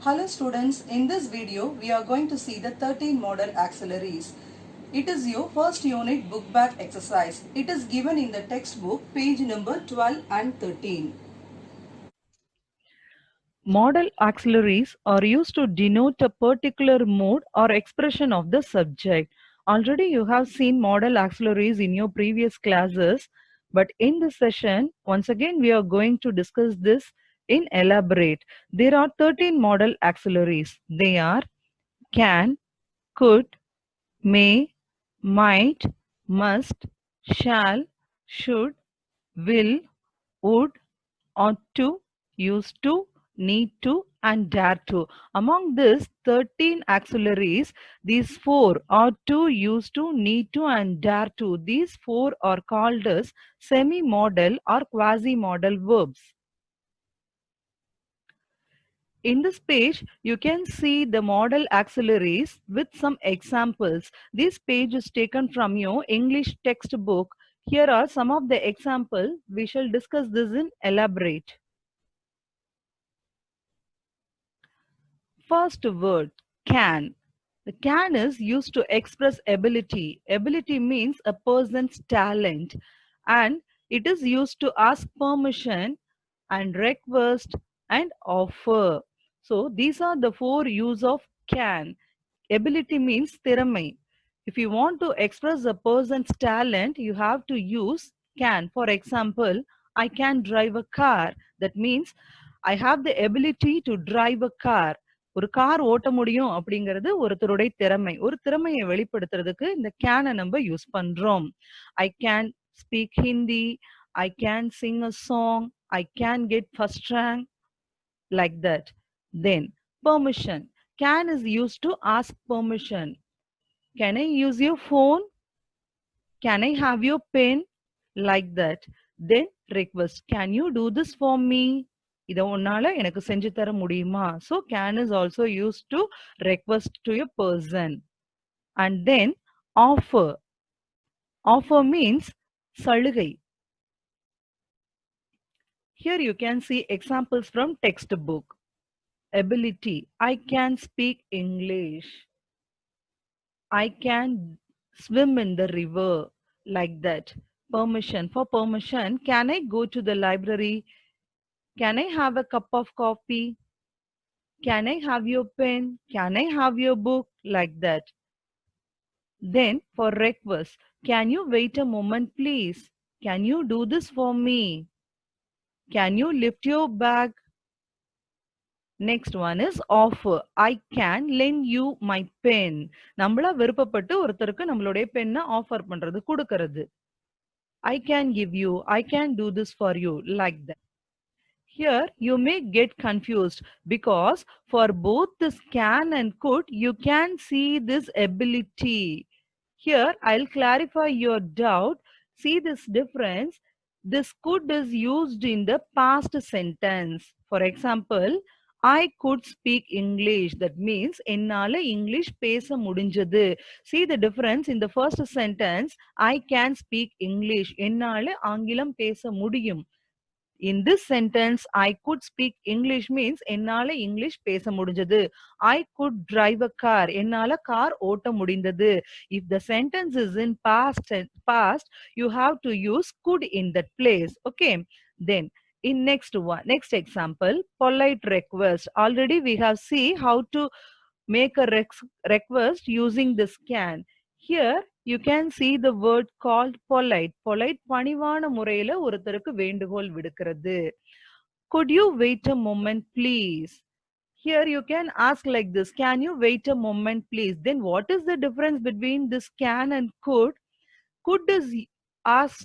Hello students, in this video we are going to see the 13 model auxiliaries. It is your first unit book back exercise. It is given in the textbook page number 12 and 13. Modal auxiliaries are used to denote a particular mode or expression of the subject. Already you have seen modal auxiliaries in your previous classes, but in this session, once again we are going to discuss this in elaborate. There are 13 modal auxiliaries. They are can, could, may, might, must, shall, should, will, would, ought to, used to, need to, and dare to. Among these 13 auxiliaries, these four ought to, used to, need to, and dare to. These four are called as semi-modal or quasi-modal verbs. In this page, you can see the modal auxiliaries with some examples. This page is taken from your English textbook. Here are some of the examples. We shall discuss this in elaborate. First word, can. The can is used to express ability. Ability means a person's talent, and it is used to ask permission and request and offer. So these are the four use of can. Ability means திறமை. If you want to express a person's talent, you have to use can. For example, I can drive a car. That means I have the ability to drive a car. ஒரு car ஓட்ட முடியும் அப்படிங்கிறது ஒருத்தருடைய திறமை. ஒரு திறமையை வெளிப்படுத்துறதுக்கு இந்த கேனை நம்ம யூஸ் பண்றோம். I can speak Hindi. I can sing a song. I can get first rank. Like that. Then permission. Can is used to ask permission. Can I use your phone? Can I have your pen? Like that. Then request. Can you do this for me? இதை உன்னால எனக்கு செஞ்சு தர முடியுமா? So can is also used to request to a person. And then offer. Offer means சலுகை. Here you can see examples from textbook. Ability. I can speak English. I can swim in the river. Like that. Permission. For permission, can I go to the library? Can I have a cup of coffee? Can I have your pen? Can I have your book? Like that. Then for request, can you wait a moment please? Can you do this for me? Can you lift your bag? Next one is offer. I can lend you my pen. நம்மளா விருப்பப்பட்டு ஒருத்தருக்கு நம்மளுடைய பெண்ணை offer பண்றது கொடுக்கிறது. I can give you, I can do this for you, like that. Here you may get confused because for both this can and could, you can see this ability. Here I'll clarify your doubt. See this difference. This could is used in the past sentence. For example, I could speak English. That means என்னால English பேச முடிஞ்சது. See the difference in the first sentence. I can speak English. என்னால ஆங்கிலம் பேச முடியும். In this sentence, I could speak English means என்னால English பேச முடிஞ்சது. I could drive a car. என்னால கார் ஓட்ட முடிந்தது. If the sentence is in past, you have to use could in that place. Okay. Then in next example, polite request. Already we have seen how to make a request using this can. Here you can see the word called polite. Polite பணிவான முறையில ஒருத்தருக்கு வேண்டுகோள் விடுக்கிறது. Could you wait a moment please? Here you can ask like this. Can you wait a moment please? Then what is the difference between this can and could? Could is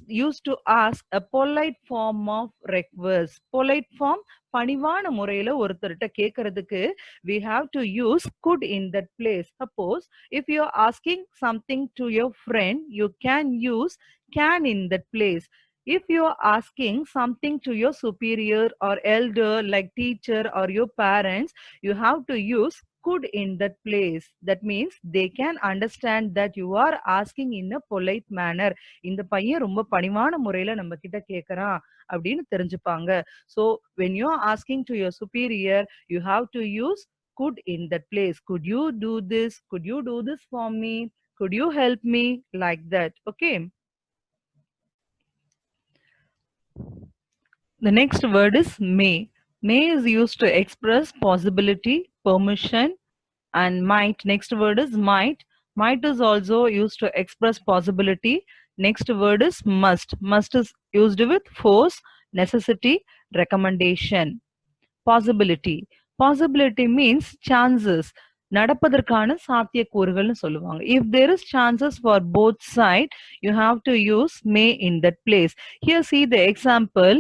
used to ask a polite form of request. Polite form பணிவான முறையில ஒருத்தர்கிட்ட கேட்கறதுக்கு we have to use could in that place. Suppose if you are asking something to your friend, you can use can in that place. If you are asking something to your superior or elder like teacher or your parents, you have to use could in that place. That means they can understand that you are asking in a polite manner. இந்த பையன் ரொம்ப பணிவான முறையில நம்ம கிட்ட கேக்குறான் அப்படின்னு தெரிஞ்சுப்பாங்க. So when you are asking to your superior, you have to use could in that place. Could you do this? Could you do this for me? Could you help me? Like that. Okay. The next word is may. May is used to express possibility, permission, and might. Next word is might. Might is also used to express possibility. Next word is must. Must is used with force, necessity, recommendation. Possibility. Possibility means chances. நடப்பதற்கான சாத்தியக்கூறுகள்னு சொல்லுவாங்க. If there is chances for both side, you have to use may in that place. Here see the example.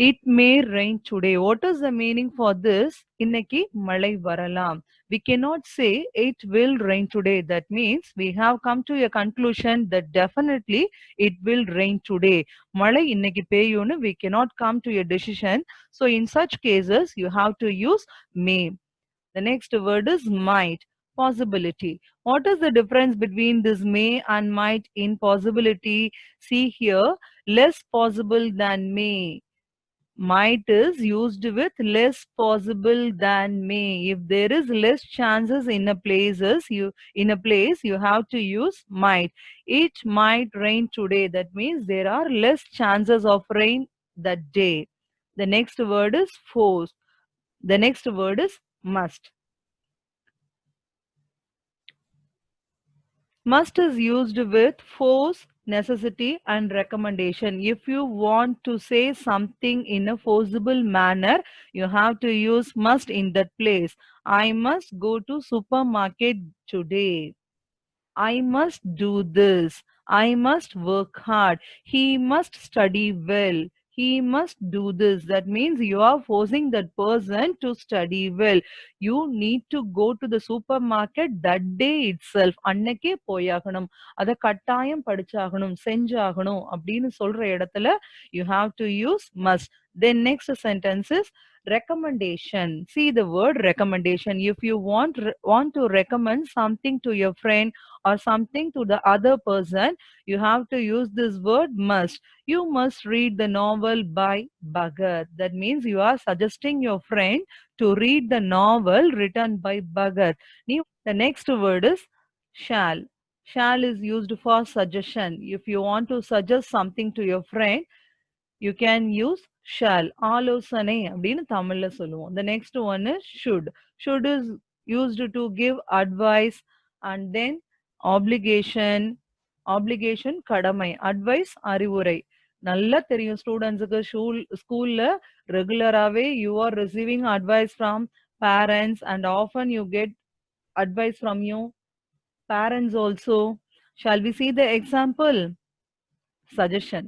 It may rain today. What is the meaning for this? இன்னைக்கு மழை வரலாம். We cannot say it will rain today. That means we have come to a conclusion that definitely it will rain today. மழை இன்னைக்கு பெய்யும்னு we cannot come to a decision. So in such cases, you have to use may. The next word is might. Possibility. What is the difference between this may and might in possibility? See here, less possible than may. Might is used with less possible than may. If there is less chances in a place, you have to use might. It might rain today. That means there are less chances of rain that day. The next word is force. The next word is must. Must is used with force, necessity, and recommendation. If you want to say something in a forcible manner, you have to use must in that place. I must go to supermarket today. I must do this. I must work hard. He must study well. He must do this. That means you are forcing that person to study well. You need to go to the supermarket that day itself. அன்னைக்கே போயாகணும். அத கட்டாயம் படிச்சாகணும், செஞ்சாகணும் அப்படின்னு சொல்ற இடத்துல you have to use must. Then next sentence is recommendation. See the word recommendation. If you want to recommend something to your friend or something to the other person, you have to use this word must. You must read the novel by Bhagat. That means you are suggesting your friend to read the novel written by Bhagat. The next word is shall. Shall is used for suggestion. If you want to suggest something to your friend, you can use shall. ஆலோசனை அப்படின்னு தமிழ்ல சொல்லுவோம். The next one is should. Should is used to give advice, and then obligation. Obligation கடமை. Advice அறிவுரை. நல்லா தெரியும் ஸ்டூடெண்ட்ஸுக்கு ஸ்கூல்ல ரெகுலராகவே you are receiving advice from parents, and often you get advice from your parents also. Shall we see the example? Suggestion.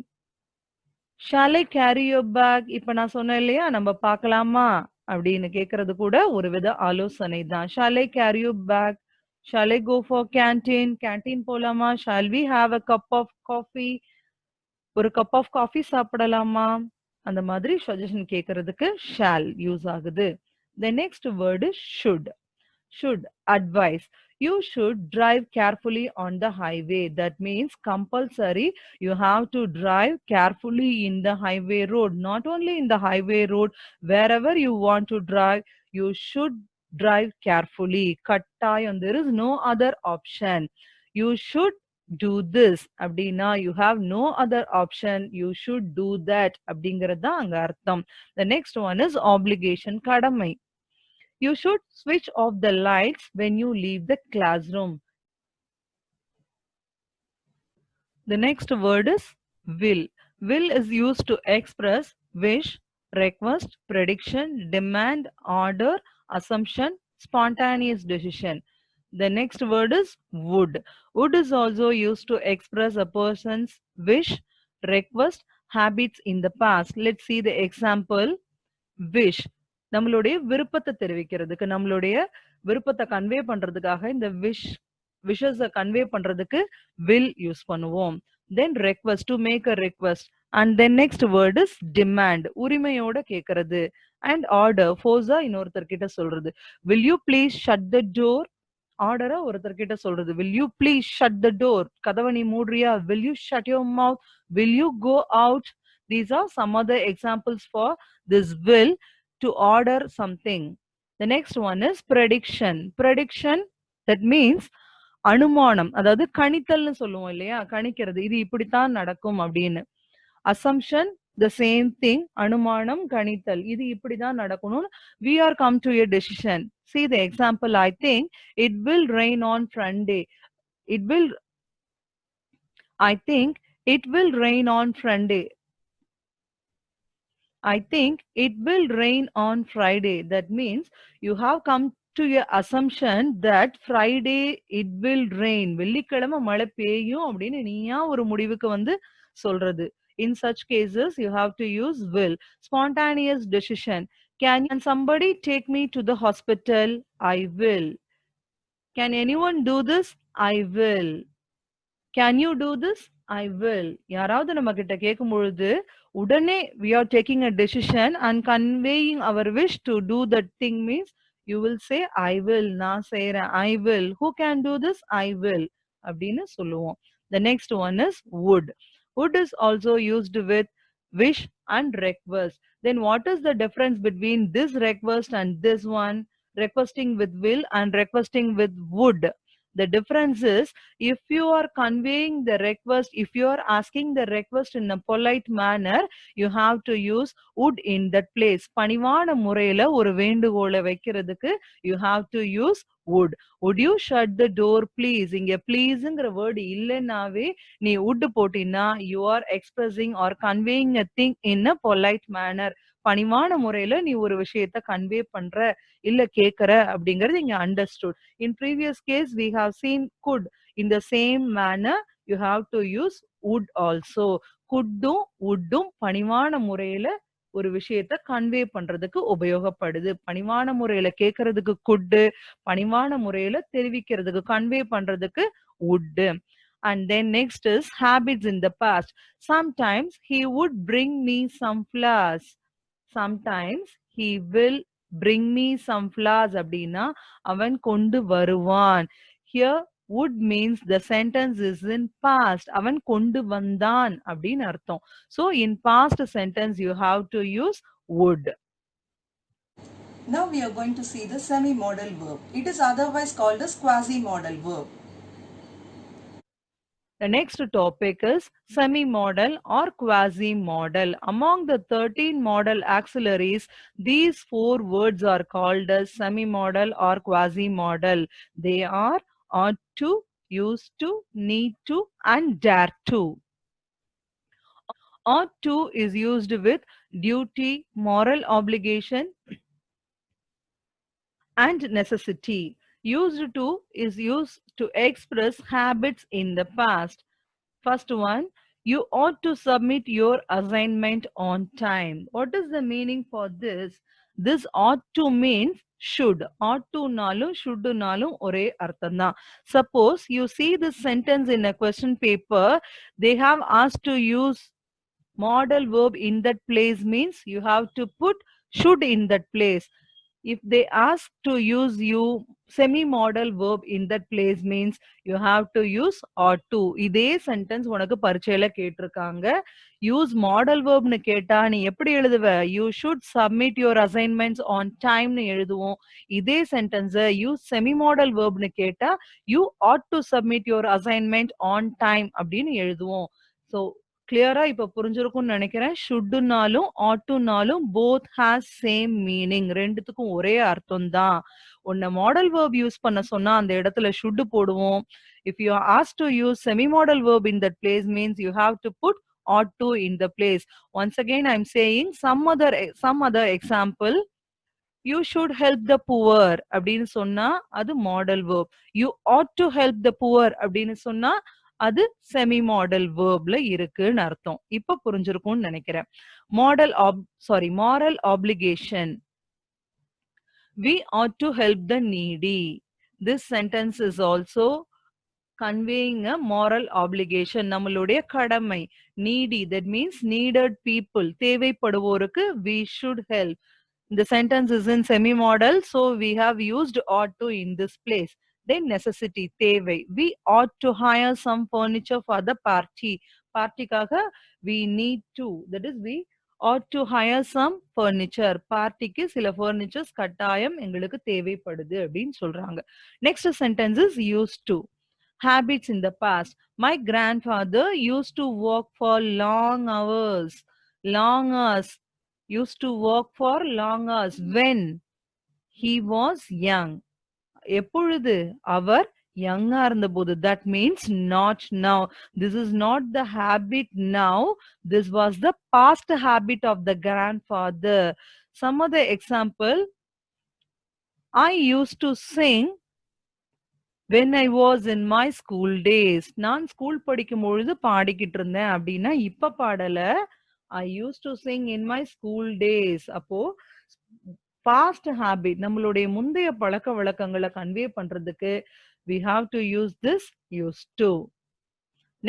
Shall I carry your bag? இப்ப நான் சொன்னேன் இல்லையா, நம்ம பார்க்கலாமா அப்படின்னு கேட்கறது கூட ஒரு வித ஆலோசனை தான். Shall I carry your bag? Shall I go for canteen? Canteen போலாமா? Shall we have a cup of coffee? ஒரு கப் ஆஃப் காஃபி சாப்பிடலாமா? அந்த மாதிரி சஜஷன் கேட்கறதுக்கு shall யூஸ் ஆகுது. The next word is should. Should. Advice. You should drive carefully on the highway. That means compulsory. You have to drive carefully in the highway road. Not only in the highway road, wherever you want to drive, you should drive carefully. கட்டாயம். There is no other option. You should do this. அப்படின்னா you have no other option. You should do that. அப்படிங்கிறது தான் அங்க அர்த்தம். The next one is obligation. கடமை. You should switch off the lights when you leave the classroom. The next word is will. Will is used to express wish, request, prediction, demand, order, assumption, spontaneous decision. The next word is would. Would is also used to express a person's wish, request, habits in the past. Let's see the example. Wish. நம்மளுடைய விருப்பத்தை தெரிவிக்கிறதுக்கு, நம்மளுடைய விருப்பத்தை convey பண்றதுக்காக இந்த விஷஸ convey பண்றதுக்கு will use பண்ணுவோம். Then request, to make a request. And then next word is demand. உரிமையோட கேட்கறது. And order, force-ஆ இன்னொருத்தர்கிட்ட சொல்றது. Will you please shut the door? ஆர்டரா ஒருத்தர்கிட்ட சொல்றது. Will you please shut the door? கதவை நீ மூடுறியா? Will you shut your mouth? Will you go out? These are some other examples for this will, to order something. The next one is prediction. Prediction, that means அனுமானம், அதாவது கணித்தல்னு சொல்லுவோம் இல்லையா, கணிக்கிறது இது இப்படித்தான் நடக்கும் அப்படின்னு. Assumption, the same thing. அனுமானம், கணித்தல் இது இப்படிதான் நடக்கணும். We are come to a decision. See the example. I think it will rain on Friday. It will, I think it will rain on Friday. I think it will rain on Friday. That means you have come to a assumption that Friday it will rain. வெள்ளிக்கிழமை மழை பெய்யும் அப்படின்னு நீயா ஒரு முடிவுக்கு வந்து சொல்றது. In such cases, you have to use will. Spontaneous decision. Can somebody take me to the hospital? I will. Can anyone do this? I will. Can you do this? I will. யாராவது நம்ம கிட்ட கேட்கும் பொழுது உடனே we are taking a decision and conveying our wish to do that thing means you will say I will. நான் செய்றேன். I will. Who can do this? I will. அப்படின்னு சொல்லுவோம். The next one is would. Would is also used with wish and request. Then what is the difference between this request and this one? Requesting with will and requesting with would. The difference is, if you are conveying the request, if you are asking the request in a polite manner, you have to use would in that place. பணிவான முறையில ஒரு வேண்டுகோளை வைக்கிறதுக்கு you have to use would. Would you shut the door please? இங்க pleaseங்கிற word இல்லைனாவே நீ would போட்டினா you are expressing or conveying a thing in a polite manner. பணிவான முறையில நீ ஒரு விஷயத்தை கன்வே பண்ற இல்ல கேக்குற அப்படிங்கிறது இங்க understood. In previous case, we have seen could. In the same manner, you have to use would also. Couldடும் wouldடும் பணிவான முறையில ஒரு விஷயத்தை கன்வே பண்றதுக்கு உபயோகப்படுது. பணிவான முறையில கேட்கறதுக்கு could, பணிவான முறையில தெரிவிக்கிறதுக்கு கன்வே பண்றதுக்கு would. And then next is habits in the past. Sometimes he would bring me some flowers. Sometimes he will bring me some flowers அப்படின்னா அவன் கொண்டு வருவான். Here would means the sentence is in past. அவன் கொண்டு வந்தான் அப்படின்னு அர்த்தம். So in past sentence you have to use would. Now we are going to see the semi-modal verb. It is otherwise called as quasi-modal verb. The next topic is semi-modal or quasi-modal. Among the 13 modal auxiliaries, these 4 words are called as semi-modal or quasi-modal. They are ought to, used to, need to, and dare to. Ought to is used with duty, moral obligation, and necessity. Used to is used to express habits in the past. First one, you ought to submit your assignment on time. What is the meaning for this? This ought to means should. Ought to nalum should nalum ore arthandha. Suppose you see this sentence in a question paper, they have asked to use modal verb in that place means you have to put should in that place. If they ask to use you semi-modal verb in that place means you have to use ought to. இதே sentence உனக்கு பரீட்சையில கேட்டிருக்காங்க. Use modal verb னு கேட்டா நீ எப்படி எழுதுவ? You should submit your assignments on time னு எழுதுவோம். இதே sentence use semi-modal verb னு கேட்டா you ought to submit your assignment on time அப்படின்னு எழுதுவோம். So கிளியரா இப்ப புரிஞ்சிருக்கும்னு நினைக்கிறேன். ஷுட்னாலும் ஆட்டுனாலும் போத் ஹேஸ் சேம் மீனிங். ரெண்டுத்துக்கும் ஒரே அர்த்தம் தான். உன்னை மாடல் வேர்ப் யூஸ் பண்ண சொன்னா அந்த இடத்துல ஷுட் போடுவோம். If you are asked to use semi modal verb in that place means you have to put ought to in the place. Once again I am saying some other example. You should help the poor அப்படின்னு சொன்னா அது model verb. You ought to help the poor அப்படின்னு சொன்னா அது semi model வேர்ப்ல இருக்குன்னு அர்த்தம். இப்ப புரிஞ்சிருக்கும்னு நினைக்கிறேன். moral obligation. We ought to help the needy. This sentence is also conveying a moral obligation. நம்மளுடைய கடமை. Needy, that means needed people. தேவைப்படுவோருக்கு we should help. The sentence is in semi-modal, so we have used ought to in this place. Then necessity, தேவை. We ought to hire some furniture for the party. பார்ட்டிக்காக we need to. That is, we ought to hire some furniture. பார்ட்டிக்கு சில furnitures கட்டாயம் எங்களுக்கு தேவைப்படுது அப்படின்னு சொல்றாங்க. Next sentence is used to. Habits in the past. My grandfather used to work for long hours. Long hours. Used to work for long hours when he was young. எப்பொழுது அவர் யங்கா இருந்தபோது. That means not now. This is not the habit now. This was the past habit of the grandfather. Some other example. I used to sing when I was in my school days. நான் school படிக்கும் பொழுது பாடிக்கிட்டு இருந்தேன் அப்படின்னா இப்ப பாடல. I used to sing in my school days. அப்போ past habit நம்மளுடைய முந்தைய பழக்க வழக்கங்களை கன்வே பண்றதுக்கு we have to use this used to.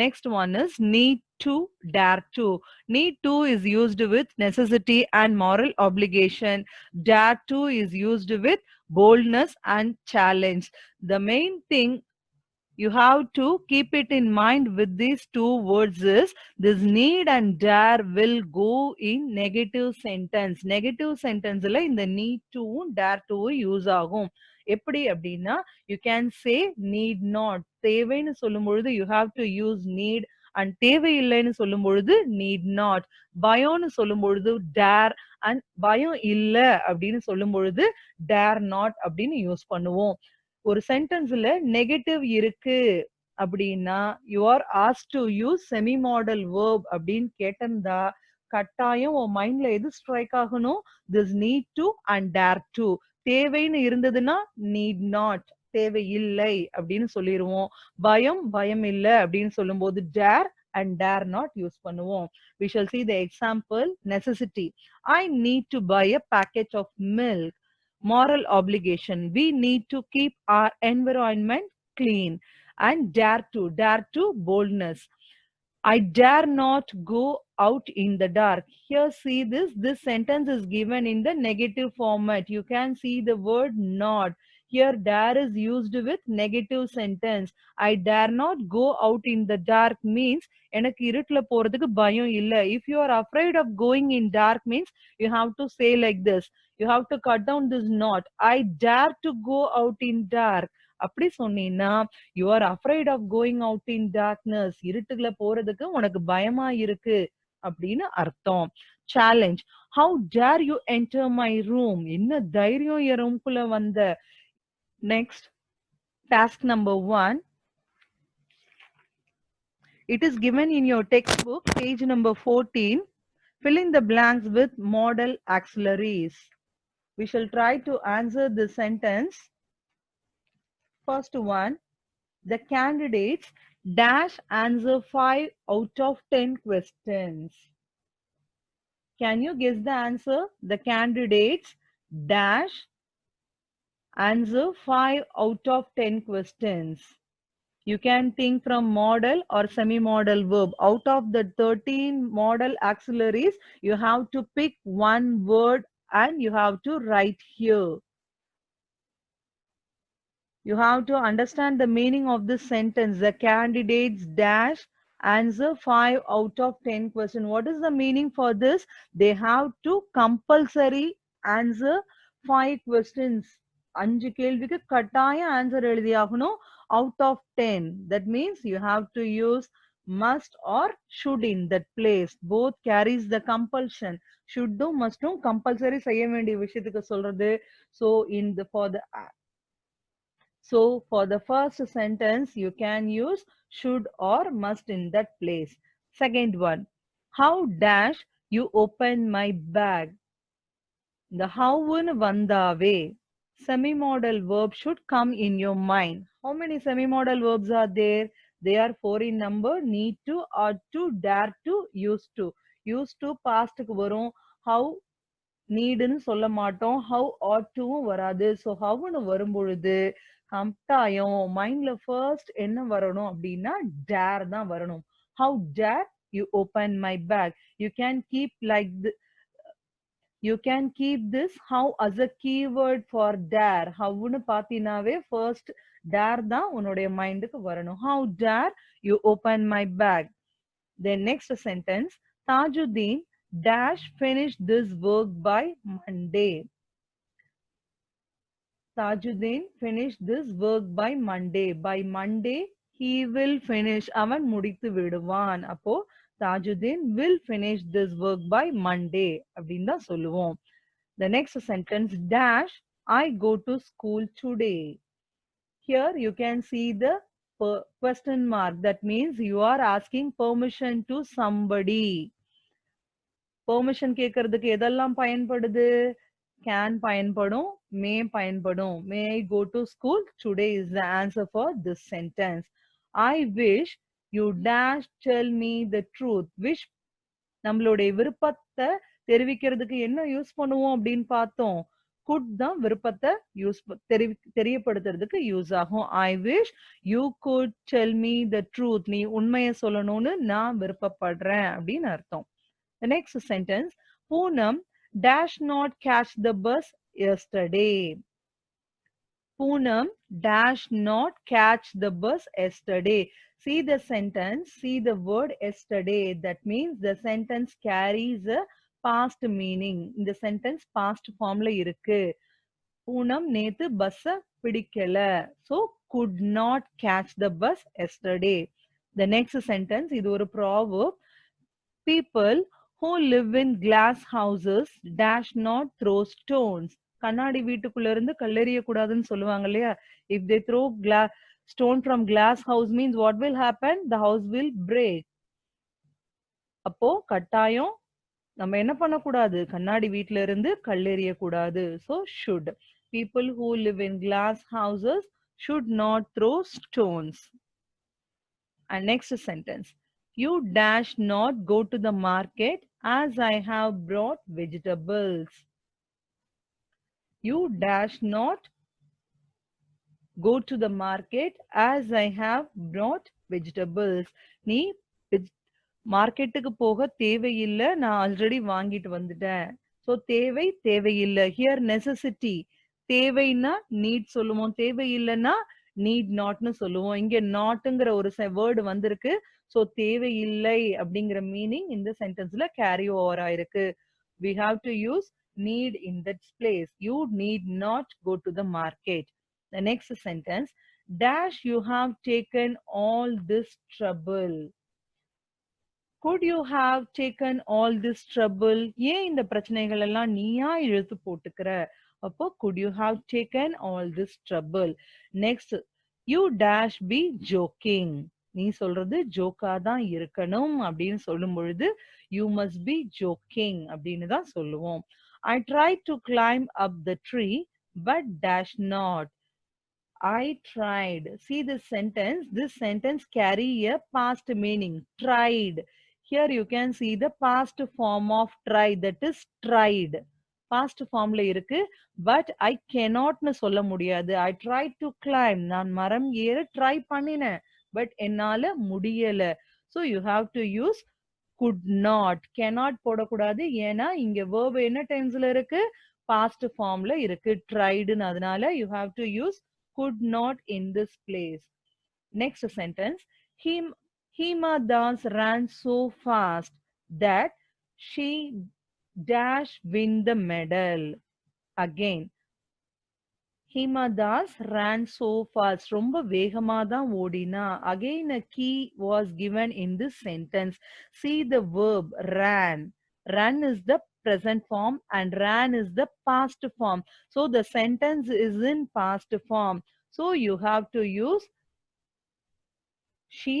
Next one is need to, dare to. Need to is used with necessity and moral obligation. Dare to is used with boldness and challenge. The main thing you have to keep it in mind with these two words is this need and dare will go in negative sentence. Negative sentence la இந்த need to dare to use ஆகும். எப்படி அப்படின்னா you can say need not. தேவைன்னு சொல்லும் பொழுது you have to use need and தேவையில்லைன்னு சொல்லும் பொழுது need not. பயம்னு சொல்லும் பொழுது dare and பயம் இல்ல அப்படின்னு சொல்லும் பொழுது dare not அப்படின்னு யூஸ் பண்ணுவோம். ஒரு சென்டென்ஸ்ல நெகட்டிவ் இருக்கு அப்படின்னா you are ask to use semi modal verb அப்படின்னு கேட்டிருந்தா கட்டாயம் உன் மைண்ட்ல எது ஸ்ட்ரைக் ஆகணும்? This need to and dare to. தேவைன்னு இருந்ததுன்னா நீட் நாட், தேவை இல்லை அப்படின்னு சொல்லிடுவோம். பயம் பயம் இல்லை அப்படின்னு சொல்லும் போது dare and dare not use பண்ணுவோம். We shall see the example. Necessity. I need to buy a package of milk. Moral obligation. We need to keep our environment clean. And dare to boldness. I dare not go out in the dark. Here see this sentence is given in the negative format. You can see the word not. Here dare is used with negative sentence. I dare not go out in the dark means எனக்கு இருட்டுல போறதுக்கு பயம் இல்ல. If you are afraid of going in dark means you have to say like this. You have to cut down this not. I dare to go out in dark. அப்படி சொன்னீங்கன்னா you are afraid of going out in darkness. இருட்டுல போறதுக்கு உனக்கு பயமா இருக்கு அப்படின்னு அர்த்தம். Challenge. How dare you enter my room? என்ன தைரியம் என் ரூம்குள்ள வந்த? Next, task number 1. It is given in your textbook, page number 14. Fill in the blanks with model auxiliaries. We shall try to answer this sentence. First one, the candidates dash answer 5 out of 10 questions. Can you guess the answer? The candidates dash answer 5 out of 10 questions. You can think from modal or semi-modal verb. Out of the 13 modal auxiliaries, you have to pick one word and you have to write here. You have to understand the meaning of this sentence. The candidates dash answer 5 out of 10 questions. What is the meaning for this? They have to compulsory answer 5 questions. 5 கேள்விக்கு கட்டாயம் answer எழுதியாகணும் out of 10. That means you have to use must or should in that place. Both carries the compulsion. Should must compulsory செய்ய வேண்டிய விஷயத்துக்கு சொல்றது. So for the first sentence, you can use should or must in that place. Second one, how dash you open my bag? The how vandave. Semi-modal verb should come in your mind. How many semi-modal verbs are there? They are 4 in number. Need to, ought to, dare to, used to. Used to past க்கு வரும். How need ன்னு சொல்ல மாட்டோம். How ought to வராது. So how ன்னு வரும் பொழுது கட்டாயம் மைண்ட்ல ஃபர்ஸ்ட் என்ன வரணும் அப்படின்னா dare தான் வரணும். How dare you open my bag? You can keep like this. You can keep this how as a keyword for dare. How ன்னு பாத்தீனாவே first dare தான் உன்னுடைய மைண்டுக்கு வரணும். How dare you open my bag? Then next sentence, Tajuddin dash finish this work by Monday. Tajuddin finish this work by Monday. By Monday he will finish. அவன் முடித்து விடுவான். அப்போ Tajuddin will finish this work by Monday அப்படின்னு தான் சொல்லுவோம். The next sentence dash I go to school today. Here you can see the question mark. That means you are asking permission to somebody. Permission கேட்கறதுக்கு எதெல்லாம் பயன்படுது? Can பயன்படும், may பயன்படும். May I go to school today is the answer for this sentence. I wish you dash tell me the truth. Wish நம்மளுடைய விருப்பத்தை தெரிவிக்கிறதுக்கு என்ன use பண்ணுவோம் அப்படின்னு பார்த்தோம். குட் தான் விருப்பத்தை தெரியப்படுத்துறதுக்கு யூஸ் ஆகும். I wish you good tell me the truth. நீ உண்மையை சொல்லணும்னு நான் விருப்பப்படுறேன் அப்படின்னு அர்த்தம். The next sentence, Poonam dash not catch the bus yesterday. Poonam dash not catch the bus yesterday. See the sentence, see the word yesterday. That means the sentence carries a past meaning. In the sentence past formula இருக்கு. Poonam நேத்து பஸ்ஸ பிடிக்கல. So could not catch the bus yesterday. The next sentence, இது ஒரு proverb. People who live in glass houses dash not throw stones. கண்ணாடி வீட்டுக்குள்ள இருந்து கல்லெறிய கூடாதுன்னு சொல்லுவாங்க இல்லையா? If they throw stone from glass house means what will happen? The house will break. அப்போ கட்டாயம் நம்ம என்ன பண்ணக்கூடாது? கண்ணாடி வீட்ல இருந்து கல்லெறிய கூடாது. So should. People who live in glass houses should not throw stones. And next sentence. You dash not go to the market as I have brought vegetables. You dash not go to the market as I have brought vegetables. நீ மார்க்கெட்டுக்கு போக தேவையில்லை, நான் already வாங்கிட்டு வந்துட்டேன். So தேவையில்லை. Here necessity. தேவைன்னா NEET சொல்லுவோம், தேவையில்லைன்னா நீட் நாட்னு சொல்லுவோம். இங்க நாட்டுங்கிற ஒரு வேர்டு வந்திருக்கு. ஸோ தேவையில்லை அப்படிங்கிற மீனிங் இந்த சென்டென்ஸ்ல கேரி ஓவர் ஆயிருக்கு. We have to use need in that place. You need not go to the market. The next sentence, dash you have taken all this trouble. Could you have taken all this trouble? ஏன் இந்த பிரச்சனைகள் எல்லாம் நீயா இழுத்து போட்டுக்கிற? அப்போ could you have taken all this trouble? Next, you dash be joking. நீ சொல்றது ஜோக்கா தான் இருக்கணும் அப்படின்னு சொல்லும் பொழுது you must be joking அப்படின்னு தான் சொல்லுவோம். I tried to climb up the tree but dash not. I tried. See this sentence. This sentence carry a past meaning. Tried. Here you can see the past form of try, that is tried. Past formல இருக்கு. But I cannot னு சொல்ல முடியாது. I tried to climb. நான் மரம் ஏற try பண்ணினேன். But என்னால முடியல. So you have to use could not. Cannot போடக்கூடாது. ஏன்னா இங்க verb என்ன டென்ஸ்ல இருக்கு? Past formல இருக்கு. Tried னு. அதனால you have to use could not in this place. Next sentence, Hima Das ran so fast that she dash win the medal. Again, Hima Das ran so fast. ரொம்ப வேகமா தான் ஓடினா. Again, a key was given in this sentence. See the verb ran. Run is the present form and ran is the past form. So the sentence is in past form. So you have to use she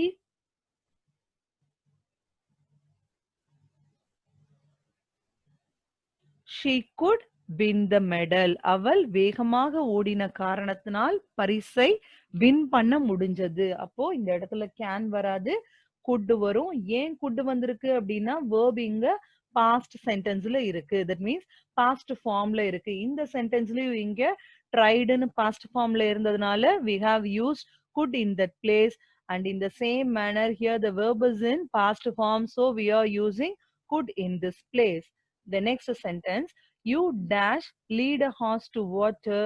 could win the medal. அவள் வேகமாக ஓடின காரணத்தினால் பரிசை win பண்ண முடிஞ்சது. அப்போ இந்த இடத்துல கேன் வராது, could வரும். ஏன் could வந்திருக்கு அப்படின்னா verb இங்க past sentenceல இருக்கு. That means past formல இருக்கு. இந்த சென்டென்ஸ்லயும் இங்க triedன்னு past formல இருந்ததுனால we have used could in that place, and in the same manner here the verb is in past form, so we are using could in this place. The next sentence, you dash lead a horse to water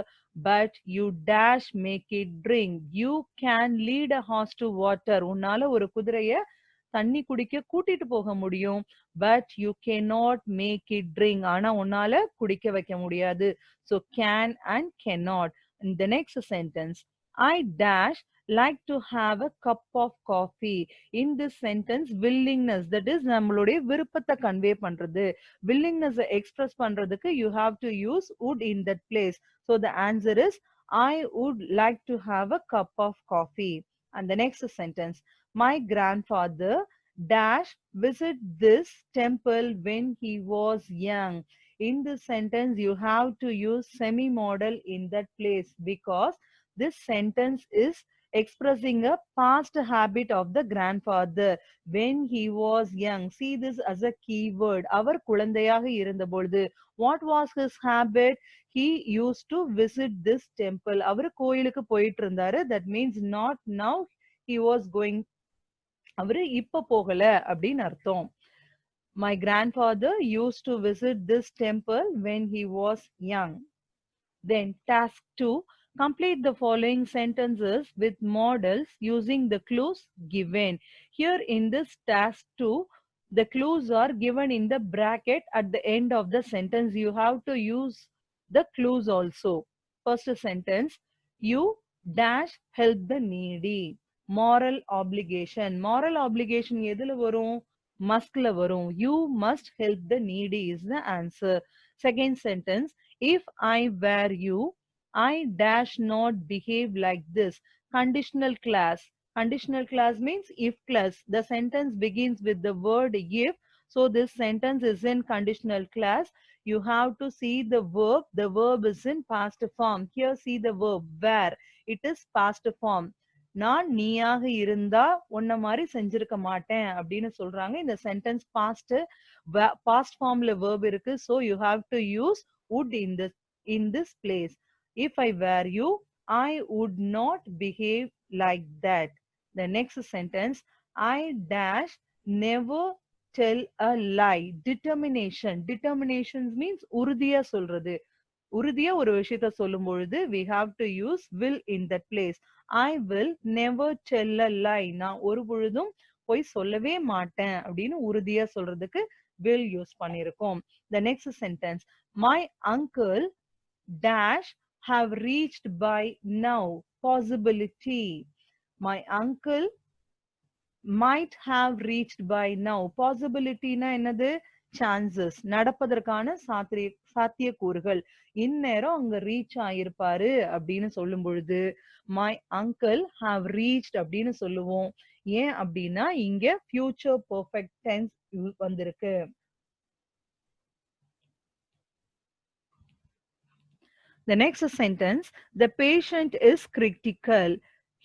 but you dash make it drink. You can lead a horse to water. உன்னால ஒரு குதிரைய தண்ணி குடிக்க கூட்டிட்டு போக முடியும். But you cannot make it drink. ஆனா உன்னால குடிக்க வைக்க முடியாது. So can and cannot. In the next sentence, I dash like to have a cup of coffee. In this sentence, willingness, that is நம்மளுடைய விருப்பத்தை convey பண்றது. Willingness express பண்றதுக்கு you have to use would in that place. So the answer is I would like to have a cup of coffee. And the next sentence, my grandfather dash visit this temple when he was young. In this sentence, you have to use semi-modal in that place because this sentence is expressing a past habit of the grandfather when he was young. See this as a keyword. அவர் குழந்தையாக இருந்தபொழுது what was his habit? He used to visit this temple. அவர் கோயிலுக்கு போயிட்டு இருந்தாரு. That means not now he was going. அவரு இப்ப போகல அப்படின்னு அர்த்தம். My grandfather used to visit this temple when he was young. Then task 2, complete the following sentences with models using the clues given. Here in this task 2, the clues are given in the bracket at the end of the sentence. You have to use the clues also. First sentence, you dash help the needy. Moral obligation. Moral obligation எதுல வரும்? Mustல வரும். You must help the needy is the answer. Second sentence, if I were you, I dash not behave like this. Conditional class. Conditional class means if class. The sentence begins with the word if. So this sentence is in conditional class. You have to see the verb. The verb is in past form. Here see the verb where. It is past form. நான் நீயாக இருந்தா உன்ன மாதிரி செஞ்சிருக்க மாட்டேன் அப்படின்னு சொல்றாங்க. இந்த சென்டென்ஸ் பாஸ்ட் ஃபார்ம்ல verb இருக்கு. So you have to use would in this place. If I were you, I would not behave like that. The next sentence, I dash never tell a lie. Determination. Determinations means உறுதியா சொல்றது. உறுதியா ஒரு விஷயத்த சொல்லும் பொழுது we have to use will in that place. I will never tell a lie. நான் ஒரு பொழுதும் பொய் சொல்லவே மாட்டேன் அப்படின்னு உறுதியா சொல்றதுக்கு will யூஸ் பண்ணிருக்கோம். The next sentence, my uncle dash have reached by now. Possibility. My uncle might have reached by now. Possibility na என்னது? Chances. நடப்பதற்கான சாத்தியக்கூறுகள். இந்நேரம் அங்க ரீச் ஆயிருப்பாரு அப்படின்னு சொல்லும் பொழுது my uncle have reached அப்படின்னு சொல்லுவோம். ஏன் அப்படின்னா இங்க future perfect tense வந்திருக்கு. The next sentence, the patient is critical.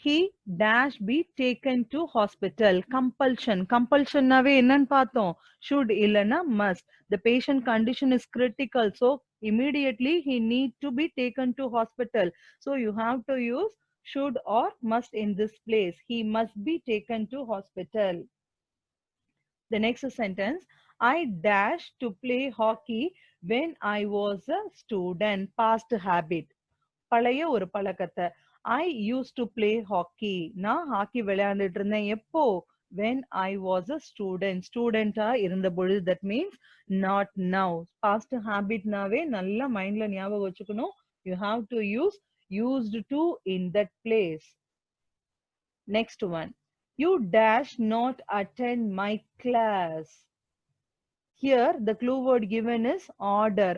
He dash be taken to hospital. Compulsion. Compulsion நாவே என்னன்னு பார்த்தோம்? Should இல்லனா must. The patient condition is critical. So immediately he need to be taken to hospital. So you have to use should or must in this place. He must be taken to hospital. The next sentence, I dash to play hockey when I was a student. Past habit. பழைய ஒரு பழக்கத்தை. I used to play hockey. நான் hockey விளையாண்டுட்டு இருந்தேன். எப்போ? When I was a student. ஸ்டூடெண்டா இருந்த பொழுது. That means not now. Past habit நாவே நல்லா மைண்ட்ல ஞாபகம் வச்சுக்கணும். You have to use used to in that place. Next one. You dash not attend my class. Here the clue word given is order.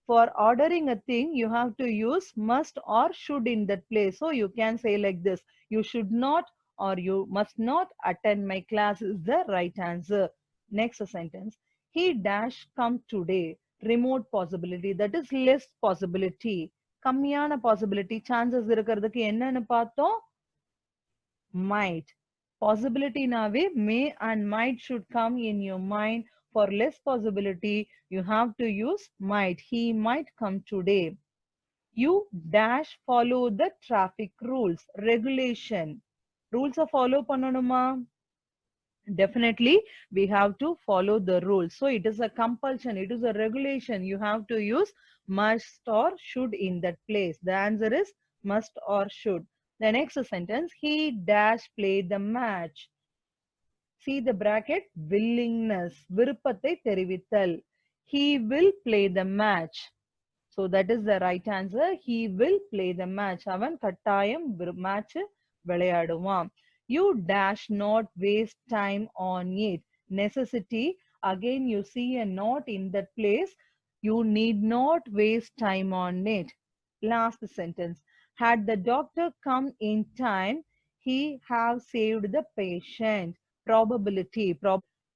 For ordering a thing, you have to use must or should in that place. So you can say like this, you should not or you must not attend my class is the right answer. Next sentence, he dash come today. Remote possibility, that is less possibility. கம்மியான possibility, chances இருக்கிறதுக்கு என்னன்னு பார்த்தோம்? Might. Possibility நாவே may and might should come in your mind. For less possibility, you have to use might. He might come today. You dash follow the traffic rules. Regulation. Rules are follow பண்ணணுமா? Definitely, we have to follow the rules. So it is a compulsion. It is a regulation. You have to use must or should in that place. The answer is must or should. The next sentence, he dash play the match. See the bracket, willingness, விருப்பத்தை தெரிவித்தல். He will play the match. So that is the right answer. He will play the match. அவன் கட்டாயம் match விளையாடுவான். You dash not waste time on it. Necessity. Again you see a not in that place. You need not waste time on it. Last sentence. Had the doctor come in time, he have saved the patient. Probability.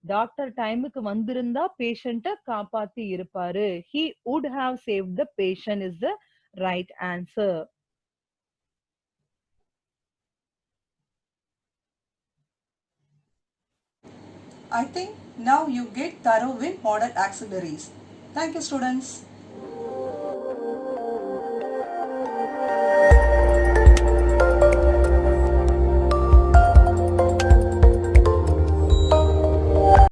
Doctor டைமுக்கு வந்திருந்தா பேஷண்ட்டை காப்பாத்தி இருப்பாரு. He would have saved the patient is the right answer. I think now you get thorough with model auxiliaries. Thank you, students.